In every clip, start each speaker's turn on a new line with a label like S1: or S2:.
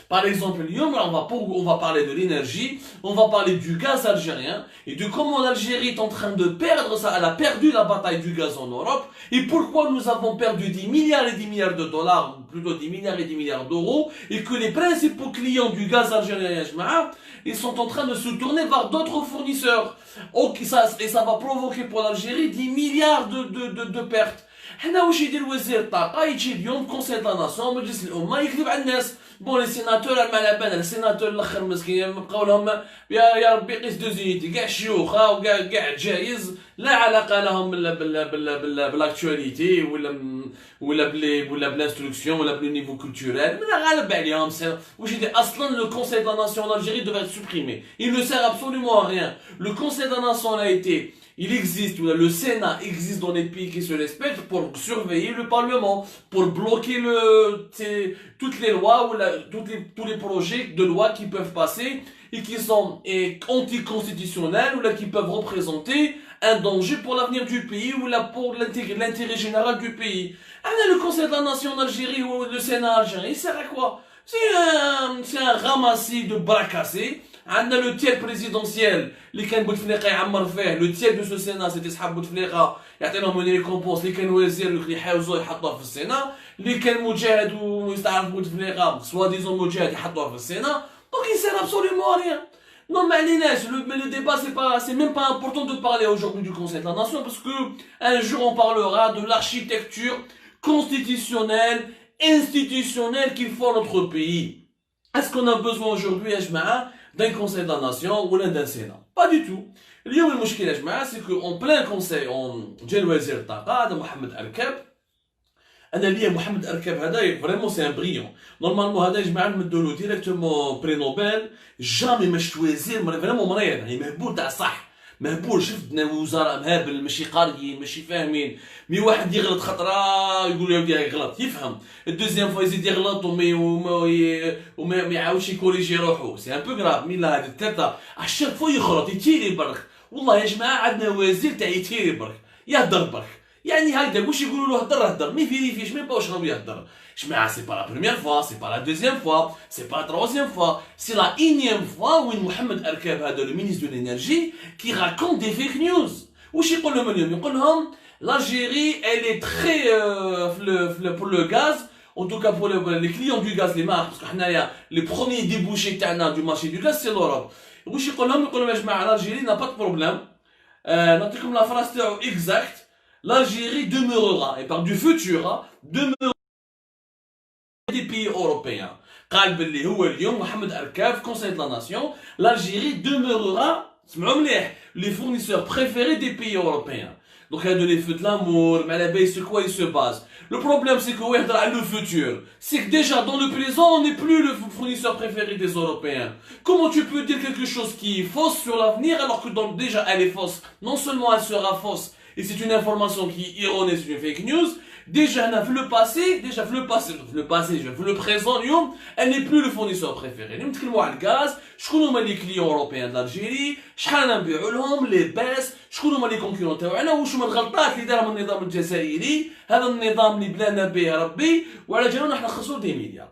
S1: Par exemple, Lyon, on va parler de l'énergie, on va parler du gaz algérien et de comment l'Algérie est en train de perdre ça. Elle a perdu la bataille du gaz en Europe et pourquoi nous avons perdu 10 milliards et 10 milliards de dollars, ou plutôt 10 milliards et 10 milliards d'euros, et que les principaux clients du gaz algérien, ils sont en train de se tourner vers d'autres fournisseurs. Et ça va provoquer pour l'Algérie 10 milliards de pertes. حنا واش يدير وزير الطاقه يجي اليوم كونسيل لا ناسيون مجلس الامه يكذب على الناس بون لي سيناتور ما على بالنا السيناتور الاخر مسكين بقاو لهم يا ربي قيس دوزينيتي كاع شيوخه وكاع جايز لا علاقه لهم بالاكtualité ولا بالانستركسيون ولا بالنيفو كولتورال من غالب عليهم واش يدير اصلا لو كونسيل لا ناسيون d'Algérie devrait être supprimé. Il ne sert absolument à rien. Le Conseil de la Nation a été il existe, le Sénat existe dans les pays qui se respectent pour surveiller le Parlement, pour bloquer toutes les lois ou tous les projets de loi qui peuvent passer et qui sont anticonstitutionnels ou là qui peuvent représenter un danger pour l'avenir du pays ou là pour l'intérêt général du pays. Alors, le Conseil de la Nation d'Algérie ou le Sénat algérien, il sert à quoi? C'est un ramassis de bras cassés. عندنا لو تيل بريزيدونسيال اللي كان بوتفليقه يعمر فيه لو تيل دو سو سينا سيتي صحاب بوتفليقه يعطي لهم اون ريكومبونس اللي كان وزير يحاوزوه يحطوه في السينا اللي كان مجاهد ويستعرف بوتفليقه سوا ديزون مجاهد يحطوه في السينا دونك يسير ابسوليومون ريان Non, mais le débat, c'est même pas important de parler aujourd'hui du Conseil de la Nation parce que un jour on parlera de l'architecture constitutionnelle, institutionnelle qu'il faut notre pays. Est-ce qu'on a besoin aujourd'hui, Ajma'a, d'un conseil de la nation ou d'un sénat? Pas du tout. اليوم المشكلة يا جماعة c'est que en plein conseil جا الوزير الطاقة هذا محمد أركاب أنا ليا محمد أركاب هذا فريمون سي ان بريون نورمالمون هذا يا جماعة نمدولو ديريكتومون بري نوبل جامي ما شفت وزير فريمون مريض يعني مهبول تاع صح مهبول شفت وزراء مهابل ماشي قاريين ماشي فاهمين مي واحد يغلط خطره يقول يا ودي يغلط يفهم الدوزيام فوا يزيد يغلط وما يعاودش يكوريجي روحو سي ان بو غراف مي لا هذه الثالثه عشاك فوا يخرط يتيري برك والله يا جماعه عندنا وزير تاع يتيري برك يهدر برك يعني هكذا واش يقولوا له هدر مي فيريفيش ميم با واش راهو يهدر جماعه سي با لا بروميير فوا سي با لا دوزيام فوا سي با لا تروزيام فوا سي لا انيام فوا وين محمد اركاب هذا لو مينيستر دو لينيرجي كي راكونت دي فيك نيوز واش يقول لهم اليوم يقول لهم l'Algérie elle est très pour le gaz en tout cas pour les clients du gaz les marques parce que حنايا les premiers débouchés تاعنا du marché du gaz c'est l'Europe واش يقول لهم يا جماعه l'Algérie n'a pas de problème نعطيكم لا phrase تاعو exact l'Algérie demeurera, et par du futur, demeurera des pays européens. قال باللي هو اليوم محمد أركاب Conseil de la Nation, l'Algérie demeurera, سمعوا مليح, les fournisseurs préférés des pays européens. Donc il y a de les feux de l'amour, mais à la base sur quoi il se base. Le problème c'est que le futur, c'est que déjà dans le présent on n'est plus le fournisseur préféré des Européens. Comment tu peux dire quelque chose qui est fausse sur l'avenir alors que déjà elle est fausse? Non seulement elle sera fausse, et c'est une information qui est erronée, c'est une fake news. Déjà, le passé, le présent, elle n'est plus le fournisseur préféré. Nous نتكلموا على الغاز، شكون هما les clients européens d'Algérie، شحال نبيعوا لهم، les baisses، شكون هما les concurrents تاعنا، واش هما الغلطات اللي دارهم النظام الجزائري، هذا النظام اللي بلانا به ربي، وعلى جالنا احنا نخسروا دي مليار.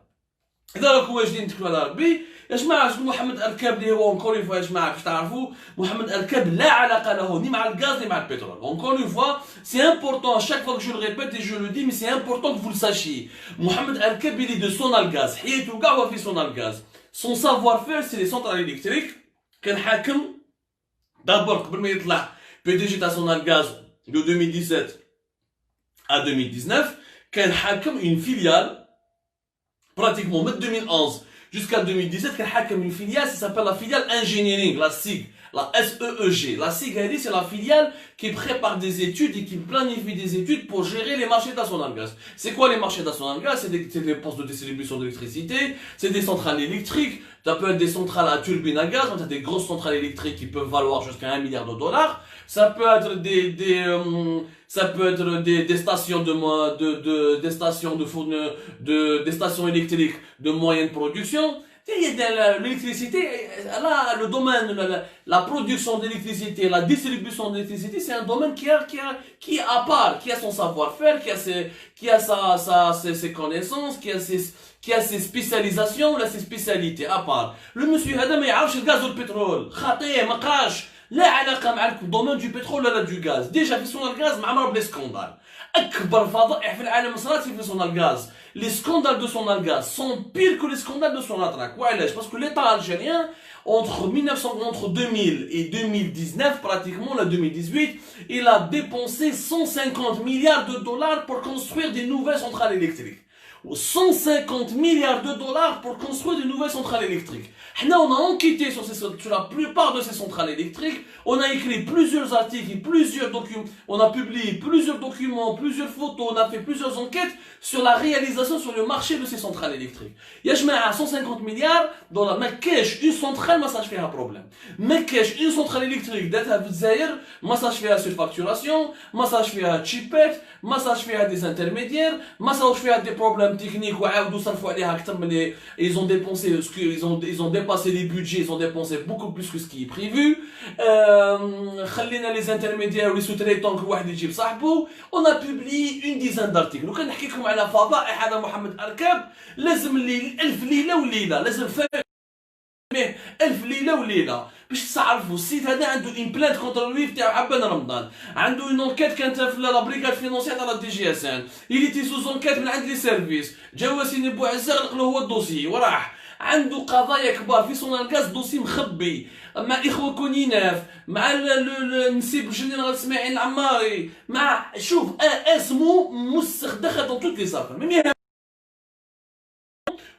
S1: إذا راكم واجدين نتكلموا على ربي، يا جماعة شكون محمد أركاب اللي هو encore une fois يا جماعة باش تعرفوا محمد أركاب لا علاقة له ni مع الغاز ni مع البترول. Encore une fois, c'est important, chaque fois que je le répète et je le dis, mais c'est important que vous le sachiez. Mohamed Al-Kab il est de Sonalgaz, حياته كاع هو في Sonalgaz. Son savoir-faire c'est les centrales électriques. كان حاكم d'abord قبل ما يطلع PDG تاع Sonalgaz de 2017 à 2019 كان حاكم une filiale pratiquement de 2011 jusqu'à 2017 كان حاكم une filiale ça s'appelle la filiale engineering la SIG la SEEG la SIG c'est la filiale qui prépare des études et qui planifie des études pour gérer les marchés d'Asonalgaz. C'est quoi les marchés d'Asonalgaz? C'est des postes de distribution d'électricité, c'est des centrales électriques, ça peut être des centrales à turbine à gaz, on a des grosses centrales électriques qui peuvent valoir jusqu'à 1 milliard de dollars, ça peut être des stations des stations électriques de moyenne production, L'électricité, là, le domaine, la production d'électricité, la distribution d'électricité, c'est un domaine qui est à part, qui a son savoir-faire, qui a ses connaissances, qui a ses spécialisations, ses spécialités à part. Le monsieur هذا ما يعرفش الغاز والبترول، خاطيه ما قراش لا علاقه مع الدومين du pétrole ولا du gaz. Déjà في صناعة الغاز معمر بلي سكوندال. أكبر فضائح في العالم صارت في صناعة الغاز. Les scandales de Sonalgaz sont pires que les scandales de Sonatrach. Parce que l'État algérien, entre 2000 et 2019, pratiquement, la 2018, il a dépensé 150 milliards de dollars pour construire des nouvelles centrales électriques. 150 milliards de dollars pour construire de nouvelles centrales électriques. Là, on a enquêté sur la plupart de ces centrales électriques. On a écrit plusieurs articles, plusieurs documents. On a publié plusieurs documents, plusieurs photos. On a fait plusieurs enquêtes sur la réalisation sur le marché de ces centrales électriques. Il y a 150 milliards de dollars. Mais cash, une centrale, ça fait un problème. Mais cash, une centrale électrique, d'être ça fait la surfacturation, ça fait un chipette, ça fait des intermédiaires, ça fait des problèmes techniques. Ils ont dépensé, ils ont dépassé les budgets, ils ont dépensé beaucoup plus que ce qui est prévu. خلينا les intermédiaires ou les sous-traitants que واحد يجيب صاحبه. On a publié une dizaine d'articles. وكان نحكي لكم على فضائح هذا محمد أركاب لازم اللي 1000 ليلة وليلة لازم فيه 1000 ليلة وليلة باش تعرفوا السيت هذا عنده ان بلانت كونتر لوي تاع عبان رمضان عنده اون انكيت كانت في لا بريغاد فينونسيير تاع لا دي جي اس ان اللي تي سوز انكيت من عند لي سيرفيس جا واسين بوعزه غلق له هو الدوسي وراح عنده قضايا كبار في سونالغاز دوسي مخبي مع اخوه كونيناف مع النسيب الجنرال اسماعيل العماري مع شوف اسمه مسخ دخل dans toutes les affaires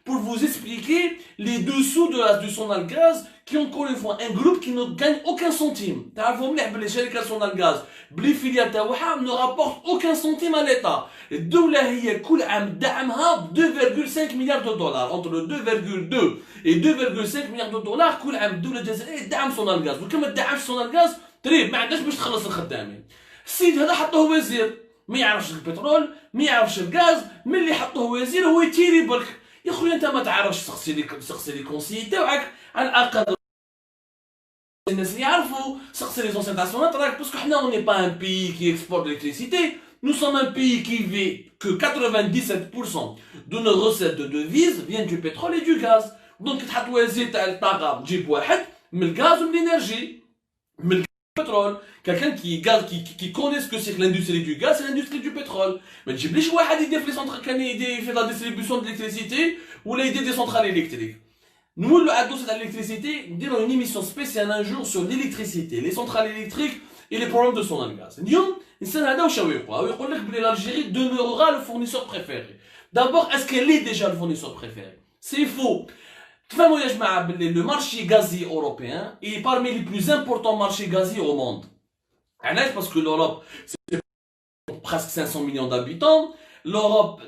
S1: pour vous expliquer les dessous du Sonalgaz qui ont encore une fois un groupe qui ne gagne aucun centime. تعرفوا مليح بلي شركة سونالغاز بلي فيليال تاعها ne rapporte aucun centime à l'État. الدولة هي كل عام دعمها ب 2,5 milliards de dollars entre 2,2 et 2,5 milliards de dollars كل عام الدولة الجزائرية تدعم سونالغاز وكما تدعمش سونالغاز تريب ما عندهاش باش تخلص الخدامين. السيد هذا حطوه وزير ما يعرفش البترول ما يعرفش الغاز من اللي حطوه وزير هو يتيري برك. يا خويا انت ما تعرفش سقسي لي كونسيي تاعك على الاقل الناس اللي يعرفوا سقسي لي زونسيون تاع سوناتراك باسكو حنا اون ني با ان بي كي اكسبورت l'électricité nous sommes un pays qui vit que 97% de nos recettes de devises viennent du pétrole et du gaz donc تحط وزير تاع الطاقه تجيب واحد من الغاز ومن الانرجي من pétrole, quelqu'un qui connaît ce que c'est que l'industrie du gaz, c'est l'industrie du pétrole. Mais tu dis واحد يدير في les centrales, il fait la distribution de l'électricité ou il des centrales électriques. Nous, le dossier de l'électricité, nous avons une émission spéciale un jour sur l'électricité, les centrales électriques et les problèmes de Sonalgaz. اليوم الإنسان هذا واش يقول لك بلي l'Algérie demeurera le fournisseur préféré. D'abord, est-ce qu'elle est déjà le fournisseur préféré? C'est faux. Le marché gazier européen est parmi les plus importants marchés gaziers au monde. Parce que l'Europe, c'est presque 500 millions d'habitants. L'Europe,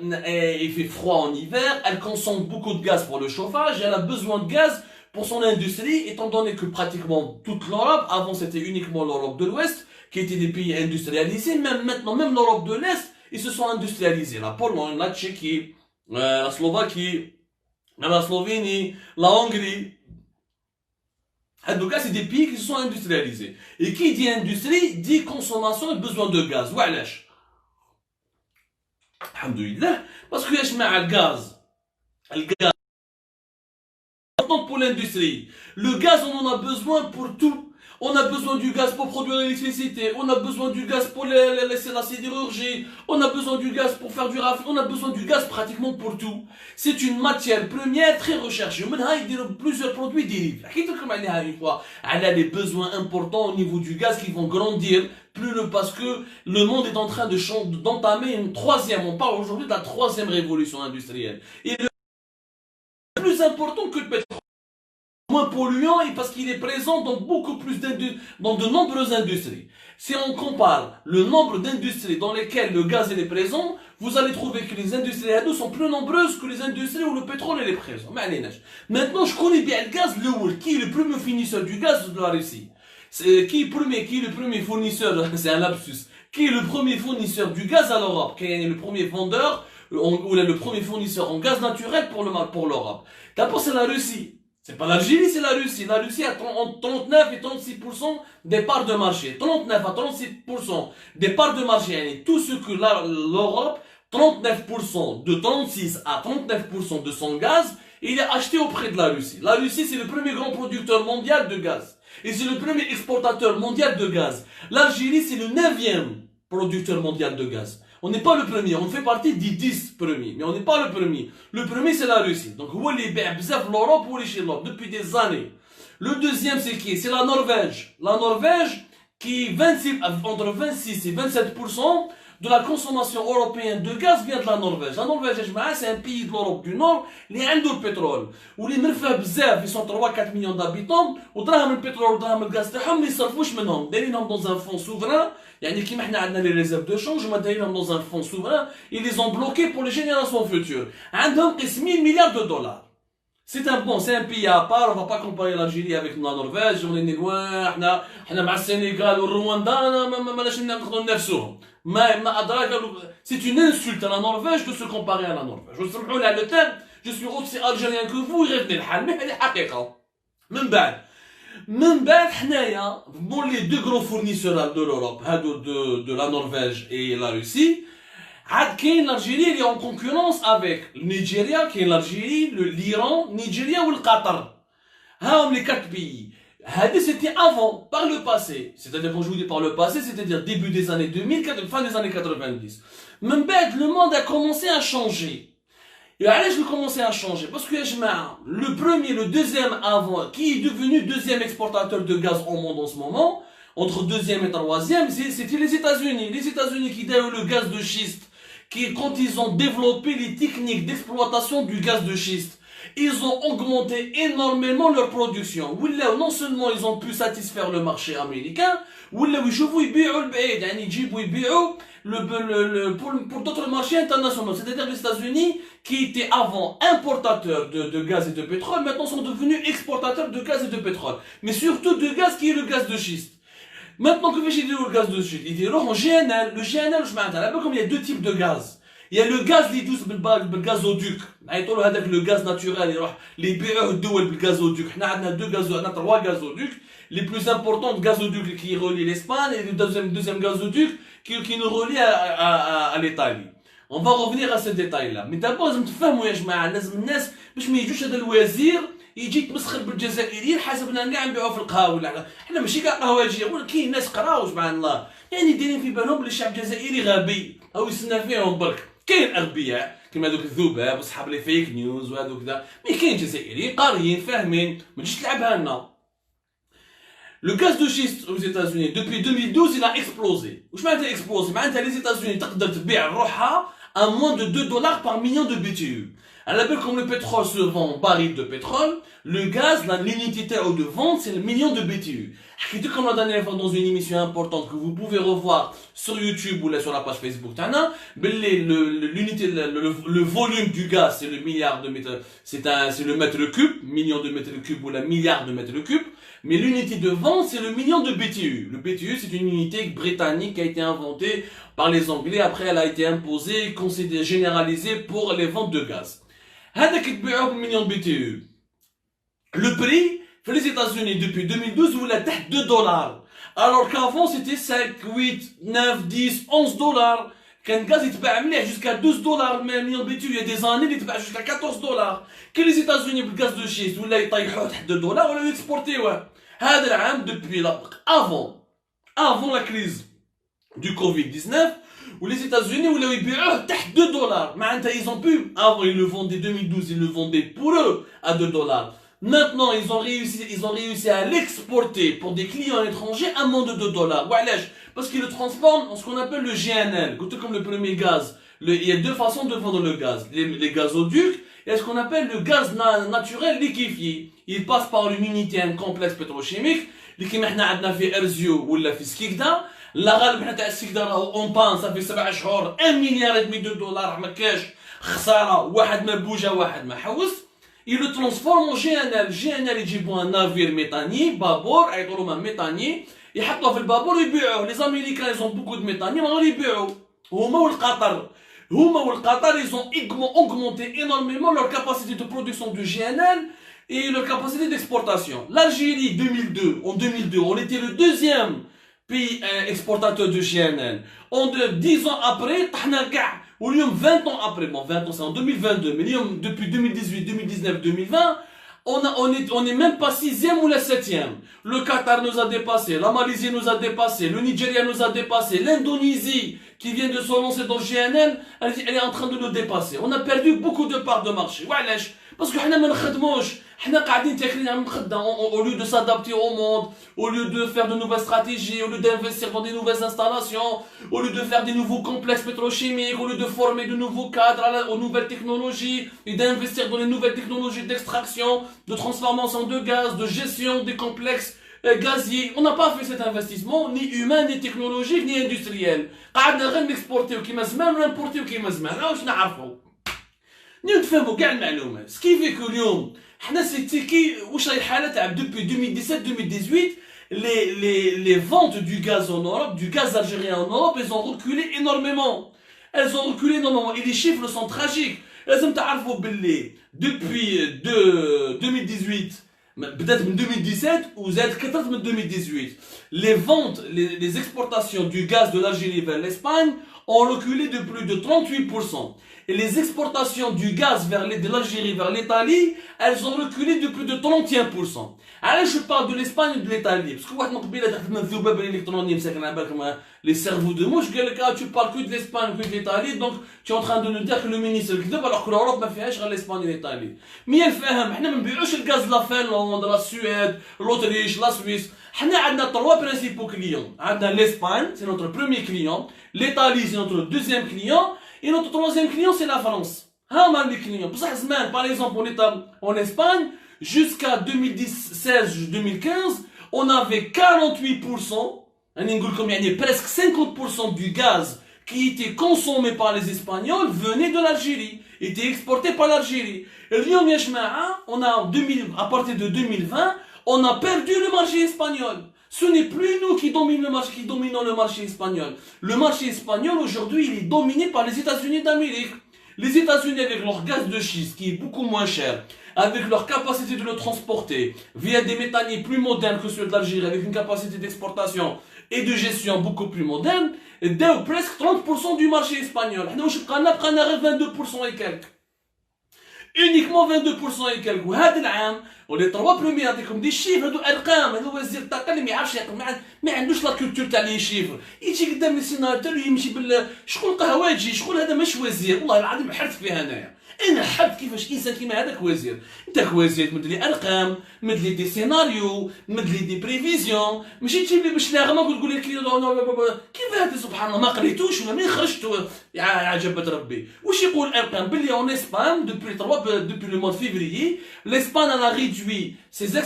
S1: il fait froid en hiver. Elle consomme beaucoup de gaz pour le chauffage. Elle a besoin de gaz pour son industrie, étant donné que pratiquement toute l'Europe, avant c'était uniquement l'Europe de l'Ouest, qui était des pays industrialisés. Même maintenant, même l'Europe de l'Est, ils se sont industrialisés. La Pologne, la Tchéquie, la Slovaquie, la Slovénie, la Hongrie. En tout cas, c'est des pays qui se sont industrialisés. Et qui dit industrie, dit consommation et besoin de gaz. Wa'alash. Alhamdoulilah. Parce que y a le gaz. Le gaz. Pour l'industrie. Le gaz, on en a besoin pour tout. On a besoin du gaz pour produire l'électricité, on a besoin du gaz pour la sidérurgie, on a besoin du gaz pour faire du raffinage, on a besoin du gaz pratiquement pour tout. C'est une matière première très recherchée. On a plusieurs produits dérivés. Elle a des besoins importants au niveau du gaz qui vont grandir parce que le monde est en train d'entamer une troisième, on parle aujourd'hui de la troisième révolution industrielle. Et le plus important que le pétrole. Moins polluant et parce qu'il est présent dans dans de nombreuses industries. Si on compare le nombre d'industries dans lesquelles le gaz est présent, vous allez trouver que les industries à dos sont plus nombreuses que les industries où le pétrole est présent. Maintenant, je connais bien le gaz, qui est le premier fournisseur du gaz de la Russie. Qui est le premier fournisseur, c'est un lapsus, qui est le premier fournisseur du gaz à l'Europe, qui est le premier vendeur ou le premier fournisseur en gaz naturel pour l'Europe. D'abord, c'est la Russie. C'est pas l'Algérie, c'est la Russie. La Russie a entre 39 et 36% des parts de marché. 39 à 36% des parts de marché. Et tout ce que l'Europe, 39% de 36 à 39% de son gaz, il est acheté auprès de la Russie. La Russie, c'est le premier grand producteur mondial de gaz. Et c'est le premier exportateur mondial de gaz. L'Algérie, c'est le 9e producteur mondial de gaz. On n'est pas le premier, on fait partie des 10 premiers, mais on n'est pas le premier. Le premier, c'est la Russie. Donc, où les l'Europe ou les Chine depuis des années. Le deuxième, c'est qui? C'est la Norvège. La Norvège, qui entre 26 et 27% de la consommation européenne de gaz vient de la Norvège. La Norvège, c'est un pays de l'Europe du Nord, qui a le pétrole. Où les merfas ils sont 3-4 millions d'habitants, ou le pétrole, le gaz, ils ne s'arfouchent maintenant. Ils sont dans un fonds souverain. يعني كيما حنا عندنا les réserves de change هما دايرينهم dans un fonds souverain, ils les ont bloqués pour les générations futures. عندهم قسم 1000 milliards de dollars. C'est un pays à part, on va pas comparer l'Algérie avec la Norvège, on est loin, حنا مع السنغال والرواندا مالاش نقدروا ننافسوهم. ما أدراك c'est une insulte à la Norvège de se comparer à la Norvège. وسمحوا لي على le terme, je suis aussi algérien que vous, يغيرني الحال, mais هذه حقيقة. من بعد حنايا bon les deux gros fournisseurs de l'Europe de la Norvège et la Russie عاد كاين l'Algérie اللي est en concurrence avec le Nigeria, كاين l'Algérie, l'Iran, Nigeria ou le Qatar. هاهم les 4 pays. هذا c'était avant, par le passé. C'est-à-dire quand je vous dis par le passé, c'est-à-dire début des années 2000, fin des années 90. من بعد le monde a commencé à changer. Et allez, je vais commencer à changer. Parce que le premier, le deuxième avant, qui est devenu deuxième exportateur de gaz au monde en ce moment, entre deuxième et troisième, c'était les États-Unis. Les États-Unis qui donnent le gaz de schiste, quand ils ont développé les techniques d'exploitation du gaz de schiste, ils ont augmenté énormément leur production. Non seulement ils ont pu satisfaire le marché américain, pour d'autres marchés internationaux. C'est-à-dire les États-Unis, qui étaient avant importateurs de gaz et de pétrole, maintenant sont devenus exportateurs de gaz et de pétrole. Mais surtout de gaz qui est le gaz de schiste. Maintenant, que fait le gaz de schiste? Il est en GNL. Le GNL, je m'entends, comme il y a deux types de gaz. Il y a le gaz اللي يدوز بالغازودوك يعيطوا هذاك لو غاز ناتورال يروح اللي يبيعوه الدول بالغازودوك. حنا عندنا عندنا 3 gazoducs. Les plus importants gazoducs qui relient l'Espagne et le deuxième gazoduc qui nous relie à l'Italie. On va revenir à ce détail-là. Mais d'abord, لازم تفهموا يا جماعة لازم الناس باش ما يجوش هذا الوزير يجي يتمسخر بالجزائريين حسبنا كاع نبيعوا في القهاوي ولا حنا ماشي كاع قهواجيه ولا كاين ناس قراو سبحان الله يعني دايرين في بالهم بلي الشعب الجزائري غبي او يستنى فيهم برك. كاين اغبياء كيما هذوك الذباب وصحاب لي فيك نيوز وهذوك ذا مي كاين جزائريين قاريين فاهمين ما تجيش تلعبها لنا. Le gaz de schiste aux États-Unis depuis 2012 il a explosé. واش معناتها explosé؟ معناتها les États-Unis تقدر تبيع روحها à moins de 2 dollars par million de BTU. Alors, comme le pétrole se vend en baril de pétrole, le gaz, l'unité de vente, c'est le million de BTU. Comme la dernière fois dans une émission importante que vous pouvez revoir sur YouTube ou là sur la page Facebook, l'unité, le volume du gaz, c'est le milliard de mètres, c'est le mètre cube, million de mètres cubes ou la milliard de mètres cubes. Mais l'unité de vente, c'est le million de BTU. Le BTU, c'est une unité britannique qui a été inventée par les Anglais. Après, elle a été imposée, considérée, généralisée pour les ventes de gaz. هذاك يتباعوا بالمليون بي تي يو. Le prix في les États-Unis depuis 2012 ولا تحت 2 دولار. Alors qu'avant c'était 5, 8, 9, 10, 11 دولار. كان الغاز يتباع مليح jusqu'à 12 دولار مليون بي تي يو. Il y a des années اللي يتباع jusqu'à 14 دولار. كي les États-Unis بالغاز دو شيست ولا يطيحوه تحت 2 دولار ولا يكسبورتيوه. هذا العام depuis avant la crise du Covid-19 où les États-Unis où ils payaient تحت 2 dollars. Maintenant ils ont pu, avant ils le vendaient 2012, ils le vendaient pour eux à 2 dollars. Maintenant ils ont réussi à l'exporter pour des clients étrangers à moins de 2 dollars. Parce qu'ils le transforment en ce qu'on appelle le GNL, comme le premier gaz. Il y a deux façons de vendre le gaz, les gazoducs et ce qu'on appelle le gaz naturel liquéfié. Il passe par une unité, un complexe pétrochimique, اللي كيما حنا عندنا في ارزيو ولا في سكيكدا. لا غالب حنا تاع السكيكدا راهو اون بان صافي 7 شهور 1 مليار et demi de dollars ما كاش خساره واحد ما بوجا واحد ما حوس. Il le transforme en GNL. GNL يجيبوا un navire méthanier بابور يعيطوا لهم méthanier يحطوه في البابور ويبيعوه. Les Américains ils ont beaucoup de méthanier ما غادي يبيعوا هما والقطر. Huma ou le Qatar, ils ont augmenté énormément leur capacité de production de GNL et leur capacité d'exportation. L'Algérie, en 2002, on était le deuxième pays exportateur de GNL. 10 ans après, au lieu 20 ans après, bon 20 ans c'est en 2022, mais depuis 2018, 2019, 2020, on est même pas 6e ou la 7e. Le Qatar nous a dépassé, la Malaisie nous a dépassé, le Nigeria nous a dépassé, l'Indonésie qui vient de se lancer dans le GNL, elle est en train de nous dépasser. On a perdu beaucoup de parts de marché. Parce que حنا ما نخدموش. حنا قاعدين تاكلين على المخدة au lieu de s'adapter au monde, au lieu de faire de nouvelles stratégies, au lieu d'investir dans des nouvelles installations, au lieu de faire des nouveaux complexes pétrochimiques, au lieu de former de nouveaux cadres aux nouvelles technologies et d'investir dans les nouvelles technologies d'extraction, de transformation de gaz, de gestion des complexes gaziers. On n'a pas fait cet investissement, ni humain, ni technologique, ni industriel. قاعدنا غير نexporter كيما زمان ونimporter كيما زمان. واش نعرفوا نفهموا كاع المعلومات. سكيفي كو اليوم حنا سيتي كي واش راهي الحاله تاع depuis 2017-2018 les ventes du gaz en Europe, du gaz algérien en Europe, elles ont reculé énormément. Elles ont reculé énormément et les chiffres sont tragiques. لازم تعرفوا باللي depuis 2018 peut-être en 2017 ou زاد كثرت من 2018 les ventes, les exportations du gaz de l'Algérie vers l'Espagne ont reculé de plus de 38%. Et les exportations du gaz de l'Algérie vers l'Italie, elles ont reculé de plus de 31%. Alors je parle de l'Espagne et de l'Italie. Parce que واحد من قبيله تحت من الذباب الالكتروني مساكن على بالكم les cerveaux de mouche قال لك tu parles que de l'Espagne que de l'Italie donc tu es en train de nous dire que le ministre كذب alors que l'Europe ما فيهاش غير l'Espagne et l'Italie. مي الفهم احنا ما نبيعوش الغاز لا فنلند لا السويد l'Autriche la Suisse. احنا عندنا 3 principaux clients. عندنا l'Espagne, c'est notre premier client, l'Italie c'est notre deuxième client et notre troisième client c'est la France. هما les clients. بصح زمان par exemple on était en Espagne jusqu'à 2016-2015 on avait 48%, presque 50% du gaz qui était consommé par les Espagnols venait de l'Algérie, était exporté par l'Algérie. Et on a à partir de 2020, on a perdu le marché espagnol. Ce n'est plus nous qui dominons le marché espagnol. Le marché espagnol aujourd'hui, il est dominé par les États-Unis d'Amérique. Les États-Unis avec leur gaz de schiste qui est beaucoup moins cher, avec leur capacité de le transporter via des méthaniers plus modernes que ceux de l'Algérie, avec une capacité d'exportation et de gestion beaucoup plus moderne, dès presque 30% du marché espagnol. Nous, je prends 22% et quelques. Uniquement 22% et quelques. وهذا العام ولي 3 premiers نعطيكم دي شيفر هادو ارقام هذا وزير الطاقه اللي ما يعرفش يعقل ما عندوش لا كولتور تاع لي شيفر يجي قدام لي سيناتور يمشي شكون قهواجي شكون هذا مش وزير والله العظيم حرت فيها انايا انا حرت كيفاش انسان كيما هذاك وزير انت وزير تمد لي ارقام تمد لي دي سيناريو تمد لي دي بريفيزيون ماشي تجيب لي باش نغمه وتقول لي كيف هذا سبحان الله ما قريتوش ولا منين خرجت يا عجبت ربي واش يقول الارقام باللي اون اسبان depuis le mois de février l'Espagne a réduit ses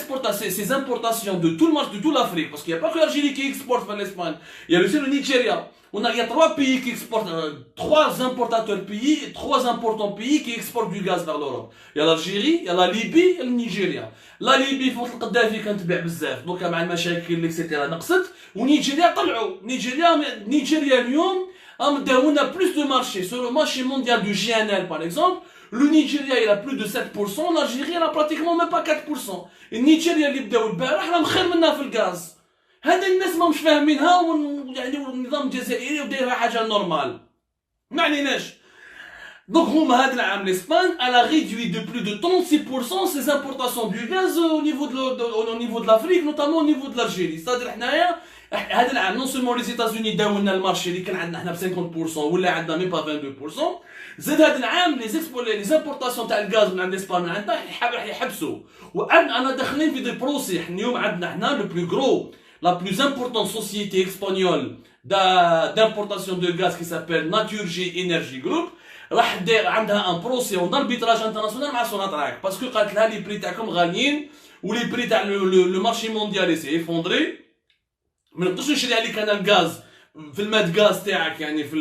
S1: importations de tout le marché de toute l'Afrique parce qu'il n'y a pas que l'Algérie qui exporte vers l'Espagne il y a aussi le Nigeria. Il y a 3 pays qui exportent, 3 importateurs pays, 3 importants pays qui exportent du gaz vers l'Europe. Il y a l'Algérie, il y a la Libye et le Nigeria. La Libye, il faut que Kadhafi كانت تبيع بزاف. Donc مع المشاكل etc. نقصت. ونيجيريا طلعوا. Nigeria اليوم on a plus de marché. Sur le marché mondial du GNL par exemple, le Nigeria il a plus de 7%, l'Algérie elle a pratiquement même pas 4%. Et le Nigeria اللي بداو البارح راه مخير منا في الغاز. هذا الناس ما مش فاهمينها يعني النظام الجزائري ودايرها حاجه نورمال ما عليناش دونك هما هذا العام l'Espagne elle a réduit de plus de 36% ses importations du gaz au niveau de l'Afrique notamment au niveau de l'Algérie c'est-à-dire حنايا هذا العام non seulement les États-Unis داو لنا المارشي اللي كان عندنا حنا ب 50% ولا عندنا مي با 22% زاد هذا العام les importations تاع الغاز من عند اسبانيا عندنا يحبسوا وانا داخلين في دي بروسي اليوم عندنا حنا لو بلو غرو la plus importante société espagnole d'importation de gaz qui s'appelle Naturgy Energy Group راح دير عندها ان بروسي اون اربيتراج انترناسيونال مع سوناتراك باسكو قالت لها لي بري تاعكم غاليين ولي بري تاع لو مارشي مونديال سي افوندري ما نقدرش نشري عليك انا الغاز في الماد غاز تاعك يعني في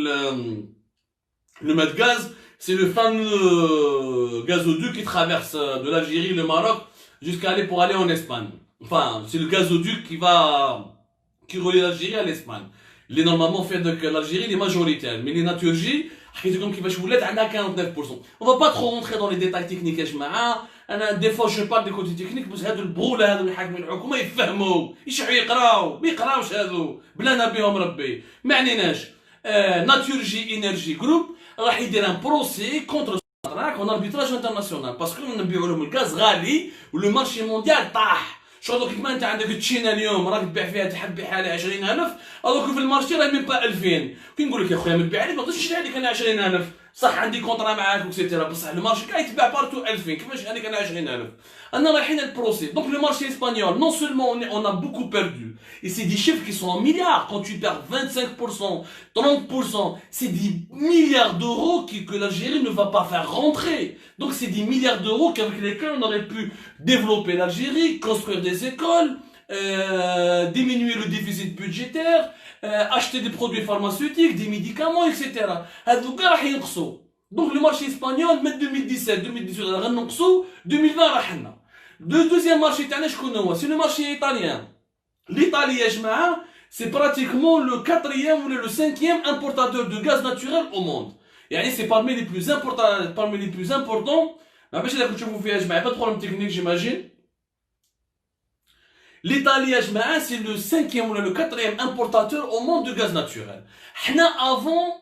S1: le mad gaz c'est le fameux gazoduc qui traverse de l'Algérie le Maroc jusqu'à aller pour aller en Espagne. Enfin, c'est le gazoduc qui relie l'Algérie à l'Espagne. Il est normalement fait que l'Algérie est majoritaire, mais les Naturgy حكيت لكم كيفاش ولات عندها 49%. On va pas trop rentrer dans les détails techniques يا جماعه. انا دي فوا جو بار دي كوتي تكنيك بس هادو البغوله هادو اللي حاكمين الحكومه يفهموا يشعوا يقراو ما يقراوش هادو بلانا بهم ربي ما عنيناش. ناتورجي انرجي جروب راح يدير ان بروسي كونتر سوناتراك اون اربيتراج انترناسيونال باسكو نبيعوا لهم الغاز غالي ولو مونديال طاح. شغل كيما انت عندك تشينا اليوم راك تبيع فيها تحب بحالي 20,000 الوغ في المارشي راه ميم با 2000. كي نقول لك يا خويا ما تبيع لي ما تقدرش تشري عليك انا 20,000 صح عندي كونطرا معاك وكسيتيرا بصح المارشي كاع يتباع بارتو 2000 كيفاش عليك انا 20,000. انا رايحين البروسي دونك لو مارشي اسبانيول نون سولمون on a beaucoup perdu et c'est des chiffres qui sont en milliards. Quand tu perds 25%, 30%, c'est des milliards d'euros que l'Algérie ne va pas faire rentrer. Donc c'est des milliards d'euros qu'avec lesquels on aurait pu développer l'Algérie, construire des écoles, diminuer le déficit budgétaire, acheter des produits pharmaceutiques, des médicaments, etc. هذوك راح ينقصوا. Donc le marché espagnol من 2017 2018 غنقصوا 2020 راح لنا. Deuxième marché تاعنا شكون هو؟ سي لو مارشي ايطاليان. L'Italie يا جماعه c'est pratiquement le 4e ou le 5e importateur de gaz naturel au monde. يعني c'est parmi les plus importants. ما باش راكم تشوفوا فيها يا جماعه pas de problème technique j'imagine. L'Italie يا جماعه c'est le 5e ou le 4e importateur au monde de gaz naturel. حنا avant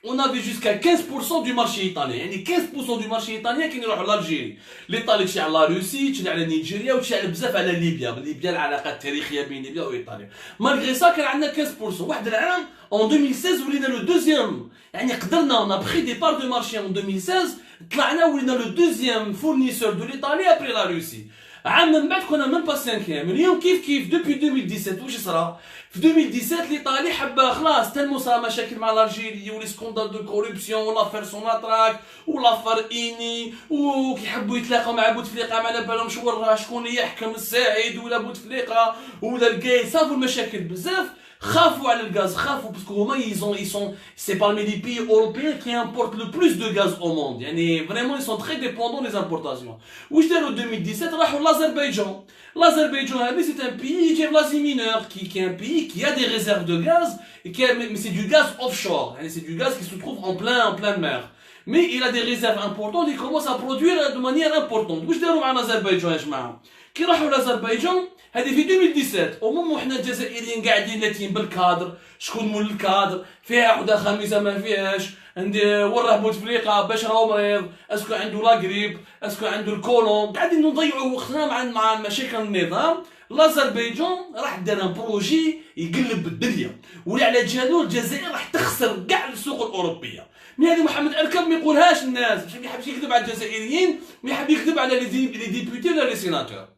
S1: on avait jusqu'à 15% du marché italien. يعني 15% du marché italien كي نروحوا لالجيري. لإيطاليا تشي على روسي، تشي على نيجيريا وتشي على بزاف على ليبيا. ليبيا العلاقات التاريخيه بين ليبيا وايطاليا. مالغري سا كان عندنا 15%. واحد العام en 2016 ولينا لو دوزيام. يعني قدرنا on a pris des parts de marché en 2016 طلعنا ولينا لو دوزيام fournisseur de l'Italie après la Russie. عام من بعد كنا même pas 5e. اليوم كيف depuis 2017 واش صرا؟ في 2017 ليطالي حبه خلاص تلمو صار مشاكل مع الجيري ولي سكوندال دو كوربسيون ولافير سوناتراك ولافير اني وكيحبوا يتلاقاو مع بوتفليقه ما على بالهمش شكون يحكم الساعد ولا بوتفليقه ولا الكاي صافوا المشاكل بزاف. خافوا على الغاز خافوا باسكو هما ils sont c'est parmi les pays européens qui importent le plus de gaz au monde. يعني vraiment ils sont très dépendants des importations. واش داروا 2017 راحوا l'Azerbaïdjan. L'Azerbaïdjan c'est un pays qui est l'Asie mineure qui est un pays qui a des réserves de gaz et mais c'est du gaz offshore. C'est du gaz qui se trouve en pleine mer. Mais il a des réserves importantes, il commence à produire de manière importante. واش داروا مع l'Azerbaïdjan يا جماعه؟ كي راحوا l'Azerbaïdjan هذه في 2017 ومم وحنا الجزائريين قاعدين لاتين بالكادر شكون مول الكادر فيها وحده خميسه ما فيهاش عندي وراه بوتفليقه باش راهو مريض اسكو عنده لاغريب اسكو عنده الكولون قاعدين نضيعوا وقتنا مع مشاكل النظام. l'Azerbaïdjan راح دار ان بروجي يقلب الدنيا واللي على جالو الجزائر راح تخسر كاع السوق الاوروبيه. من هذه محمد اركب ما يقولهاش الناس باش ما يحبش يكذب على الجزائريين ويحب يكذب على لي ديبوتي ولا لي سيناتور.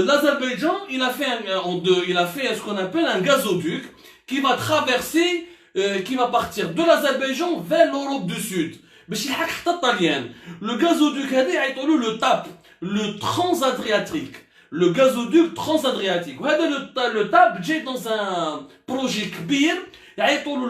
S1: L'Azerbaïdjan, il a fait ce qu'on appelle un gazoduc qui va traverser, qui va partir de l'Azerbaïdjan vers l'Europe du Sud. Le gazoduc, le TAP, le transadriatique. Le gazoduc transadriatique. Le TAP, j'ai dans un projet كبير,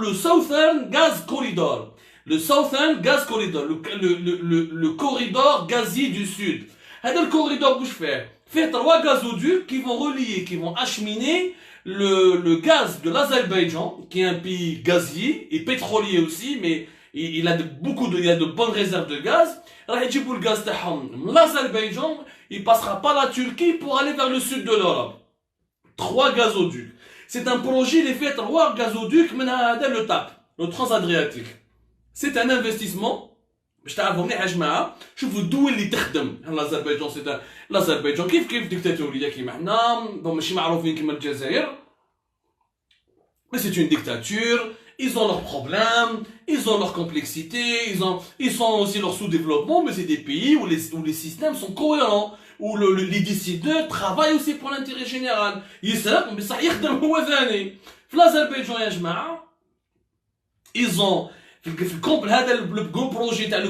S1: le Southern Gas Corridor. Le Southern Gas Corridor, le corridor gazier du Sud. Le corridor, bouge fait. Fait 3 gazoducs qui vont relier, qui vont acheminer le gaz de l'Azerbaïdjan, qui est un pays gazier et pétrolier aussi, mais il a de bonnes réserves de gaz. Le gaz de l'Azerbaïdjan, il passera par la Turquie pour aller vers le sud de l'Europe. 3 gazoducs. C'est un projet, il fait 3 gazoducs, le TAP, le transadriatique. C'est un investissement. باش تعرفوا مليح يا جماعه شوفوا الدول اللي تخدم l'Azerbaïdjan سي l'Azerbaïdjan كيف ديكتاتوريه كيما حنا ماشي معروفين كيما الجزائر mais c'est une dictature. Ils ont leurs problèmes, ils ont leurs complexités, ils sont aussi leur sous-développement, mais c'est des pays où les systèmes sont cohérents, où les décideurs travaillent aussi pour l'intérêt général. يسرق بصح يخدم هو ثاني. في l'Azerbaïdjan يا جماعه ils ont هذا الجو بروجي تاع le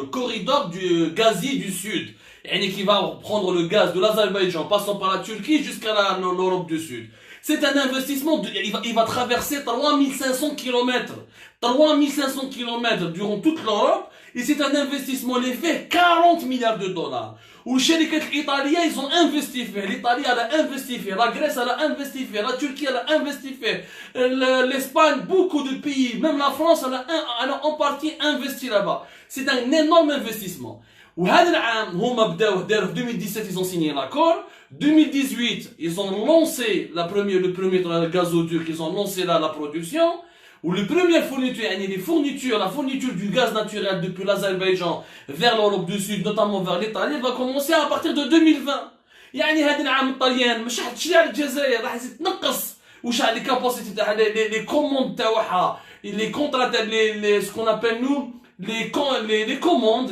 S1: corridor du gazier du sud يعني qui va prendre le gaz de l'Azerbaïdjan passant par la Turquie jusqu'à l'Europe du Sud. C'est un investissement il va traverser 3500 km. 3500 km durant toute l'Europe Et c'est un investissement, les fait 40 milliards de dollars. Ou les شركات الإيطالية, ils ont investi fait. L'Italie, elle a investi fait. La Grèce, elle a investi fait. La Turquie, elle a investi fait. L'Espagne, beaucoup de pays, même la France, elle a en partie investi là-bas. C'est un énorme investissement. وهذا العام هما بداو داروا في 2017 ils ont signé l'accord. 2018 ils ont lancé le premier gazoduc, ils ont lancé là la production. Où le premier fourniture, la fourniture du gaz naturel depuis l'Azerbaïdjan vers l'Europe du Sud, notamment vers l'Italie, va commencer à partir de 2020. يعني هذا العام الطليان مش حتشجع الجزائر راح تنقص وش les capacités تاع les commandes تاعها les contrats ce qu'on appelle nous les commandes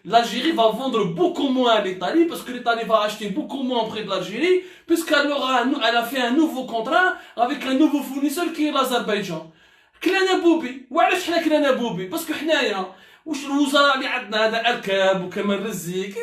S1: l'Algérie va vendre beaucoup moins à l'Italie parce que l'Italie va acheter beaucoup moins auprès de l'Algérie puisqu'elle elle a fait un nouveau contrat avec un nouveau fournisseur qui est l'Azerbaïdjan. كلنا بوبي وعلاش حنا كلنا بوبي باسكو حنايا واش الوزراء اللي عندنا هذا اركاب وكمال رزيق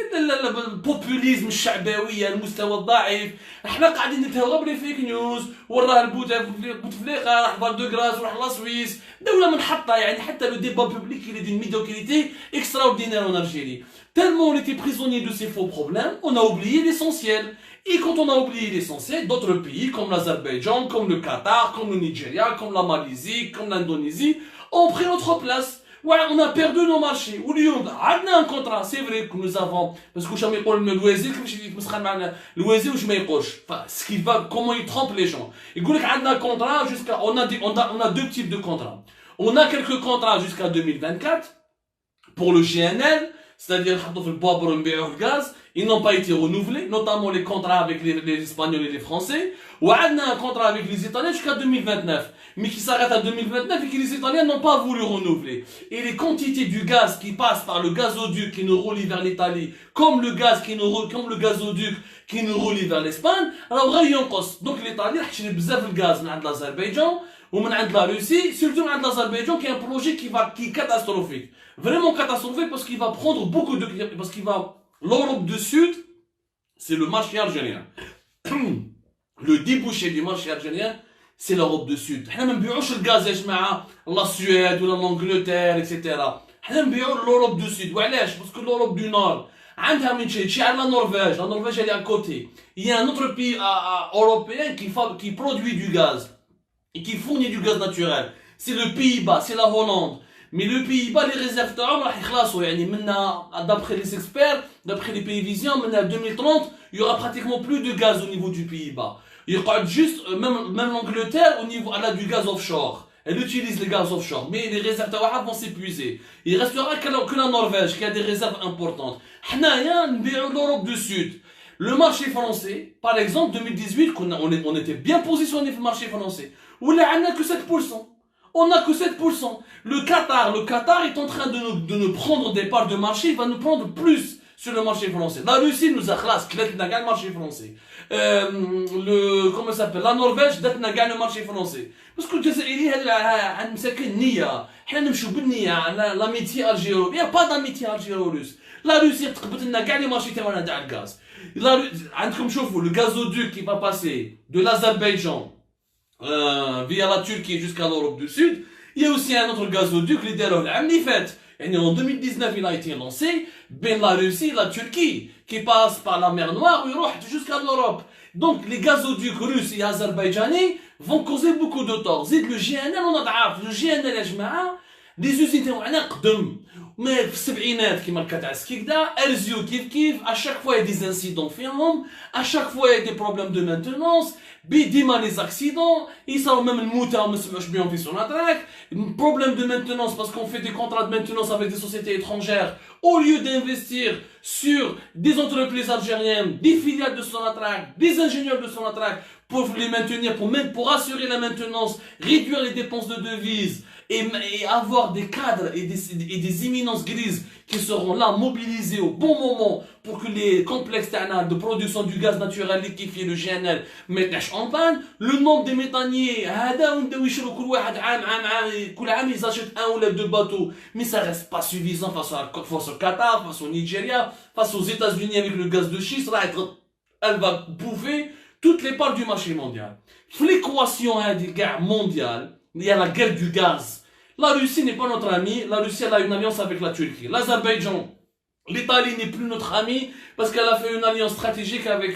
S1: البوبوليزم الشعبويه المستوى الضعيف احنا قاعدين نتهرب لي فيك نيوز وراه بوتفليقه راح فالدوغراس وراح لا سويس دوله منحطه يعني حتى لو ديبا بوبليك il est d'une médiocrité extraordinaire en Algérie tellement on était prisonnier de ces faux problèmes on a oublié l'essentiel. Et quand on a oublié l'essentiel, d'autres pays comme l'Azerbaïdjan, comme le Qatar, comme le Nigeria, comme la Malaisie, comme l'Indonésie, ont pris notre place. Ouais, on a perdu nos marchés. On a un contrat, c'est vrai que nous avons, parce que jamais pour le loisir, le loisir, je m'écoche. Enfin, ce qui va, comment ils trompent les gens. Et on a un contrat jusqu'à, on a deux types de contrats. On a quelques contrats jusqu'à 2024 pour le GNL, c'est-à-dire le gaz. Ils n'ont pas été renouvelés, notamment les contrats avec les Espagnols et les Français. Ou on a un contrat avec les Italiens jusqu'à 2029, mais qui s'arrête à 2029 et que les Italiens n'ont pas voulu renouveler. Et les quantités du gaz qui passent par le gazoduc qui nous relie vers l'Italie, comme le gazoduc qui nous relie vers l'Espagne, alors donc l'Italie a acheté beaucoup de gaz de l'Azerbaïdjan ou de la Russie, surtout de l'Azerbaïdjan qui est un projet qui est catastrophique. Vraiment catastrophique parce qu'il va prendre beaucoup de... L'Europe du Sud, c'est le marché algérien. Le débouché du marché algérien, c'est l'Europe du Sud. Nous ne vendons pas le gaz à la Suède ou l'Angleterre, etc. Nous vendons l'Europe du Sud. Pourquoi? Parce que l'Europe du Nord, la Norvège, elle est à côté. Il y a un autre pays européen qui produit du gaz et qui fournit du gaz naturel. C'est le Pays-Bas, c'est la Hollande. Mais le Pays-Bas, les réserves d'après les experts, d'après les pays visions, maintenant 2030, il y aura pratiquement plus de gaz au niveau du Pays-Bas. Il y aura juste, même l'Angleterre, au niveau, elle a du gaz offshore. Elle utilise les gaz offshore. Mais les réserves vont s'épuiser. Il restera que la Norvège, qui a des réserves importantes. L'Europe du Sud. Le marché français, par exemple, 2018, on était bien positionné sur le marché français. Où là, on n'a que 7%. On n'a que 7%. Le Qatar est en train de nous prendre des parts de marché, il va nous prendre plus sur le marché français. La Russie nous a gagné le marché français. Comment ça s'appelle? La Norvège a gagné le marché français. Parce que الجزائري هذا مساكن نية. حنا نمشيو بالنية l'amitié algéro. Il n'y a pas d'amitié algéro-russe. La Russie تقبض لنا كاع لي مارشي تاعنا تاع الغاز. عندكم شوفوا le gazoduc qui va passer de l'Azerbaïdjan via la Turquie jusqu'à l'Europe du Sud. Il y a aussi un autre gazoduc, en 2019, il a été lancé, la Russie et la Turquie, qui passe par la mer Noire jusqu'à l'Europe. Donc, les gazoducs russes et azerbaïdjanais vont causer beaucoup de tort. Le GNL, on a le GNL, les usines تاعنا قدم mais في السبعينات كيما القطع سكيكدا ارزيو كيف à chaque fois il y a des incidents فيهم à chaque fois il y a des problèmes de maintenance ديما les accidents يصاو même الموتى ما سمعوش بهم في سوناتراك problème de maintenance parce qu'on fait des contrats de maintenance avec des sociétés étrangères au lieu d'investir sur des entreprises algériennes, des filiales de Sonatrach, des ingénieurs de Sonatrach pour les maintenir, pour assurer la maintenance, réduire les dépenses de devises et avoir des cadres et des éminences grises qui seront là mobilisés au bon moment pour que les complexes de production du gaz naturel liquéfié, le GNL, mettent en panne. Le nombre des méthaniers, ils achètent un ou deux bateaux, mais ça reste pas suffisant face au Qatar, face au Nigeria, face aux États-Unis avec le gaz de schiste, elle va bouffer toutes les parts du marché mondial. L'équation mondiale, il y a la guerre du gaz. La Russie n'est pas notre amie, la Russie elle a une alliance avec la Turquie. L'Azerbaïdjan, l'Italie n'est plus notre amie parce qu'elle a fait une alliance stratégique avec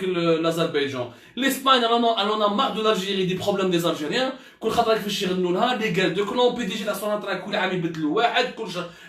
S1: l'Azerbaïdjan. L'Espagne, elle en a marre de l'Algérie, des problèmes des Algériens. كل خطره كيفاش يغنوا لها des guerres de clans, PDG تاع سوناترا كل عام يبدلوا واحد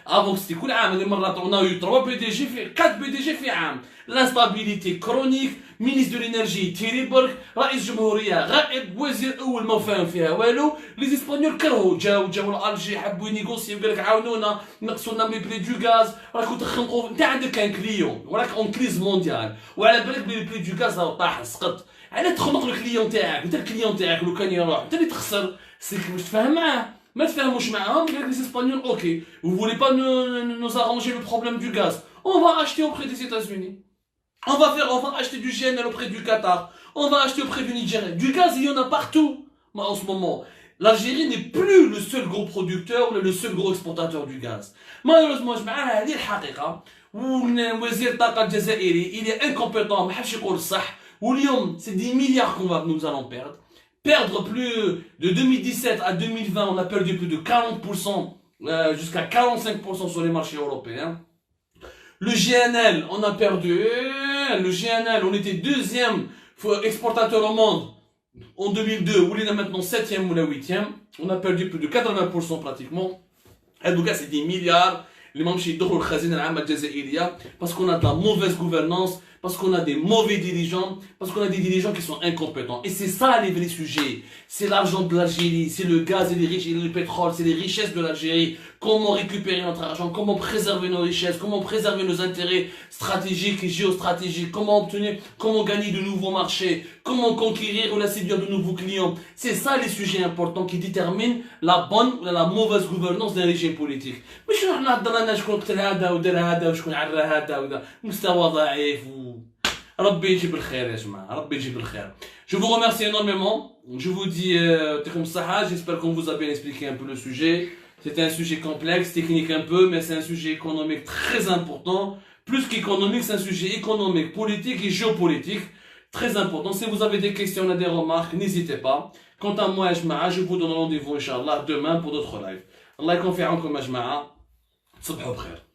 S1: avant c'était كل عام. هذه المره on a eu 3 PDG في 4 PDG في عام. L'instabilité chronique, ministre de l'énergie Thierry Borg, رئيس جمهوريه غائب، وزير اول ما فاهم فيها والو. لي اسبانيول كرهوا جاو لالجي حبوا ينيغوسيو قال لك عاونونا نقصوا لنا لي بري دو غاز، راكم تخنقوا. انت عندك ان كليون وراك اون كريز مونديال وعلى بالك بلي بري دو غاز راه طاح سقط. على تخنق الكليون تاعك، انت الكليون تاعك لو كان يروح انت اللي تخسر. سيك باش تفهم معاه، ما تفهموش معاهم. قال لك لي اسبانيول اوكي vous voulez pas nous arranger le problème du gaz, on va acheter auprès des États-Unis. On va acheter du GNL auprès du Qatar. On va acheter auprès du Nigeria. Du gaz, il y en a partout. En ce moment, l'Algérie n'est plus le seul gros producteur ou le seul gros exportateur du gaz. Malheureusement, je معاها هذه الحقيقة. ووزير الطاقة الجزائري il est incompétent. ما حبش يقول الصح. واليوم c'est 10 milliards nous allons perdre. Perdre plus de 2017 à 2020, on a perdu plus de 40%, jusqu'à 45% sur les marchés européens. Le GNL, on a perdu. Le GNL, on était deuxième exportateur au monde en 2002, où il est maintenant 7e ou la 8e. On a perdu plus de 80% pratiquement. Et donc, c'est 10 milliards. Les membres chez Dokhol Khazine al-Jazaïria, parce qu'on a de la mauvaise gouvernance, parce qu'on a des mauvais dirigeants, parce qu'on a des dirigeants qui sont incompétents. Et c'est ça les vrais sujets. C'est l'argent de l'Algérie, c'est le gaz et le pétrole, c'est les richesses de l'Algérie. Comment récupérer notre argent, comment préserver nos richesses, comment préserver nos intérêts stratégiques et géostratégiques, comment gagner de nouveaux marchés, comment conquérir ou la séduire de nouveaux clients. C'est ça les sujets importants qui déterminent la bonne ou la mauvaise gouvernance d'un régime politique. Mais je Je vous remercie énormément. Je vous dis j'espère qu'on vous a bien expliqué un peu le sujet. C'est un sujet complexe, technique un peu, mais c'est un sujet économique très important. Plus qu'économique, c'est un sujet économique, politique et géopolitique très important. Si vous avez des questions ou des remarques, n'hésitez pas. Quant à moi, je vous donne rendez-vous, Inch'Allah, demain pour d'autres lives. Allah يكون في عونكم يا جماعة. تصبحوا بخير.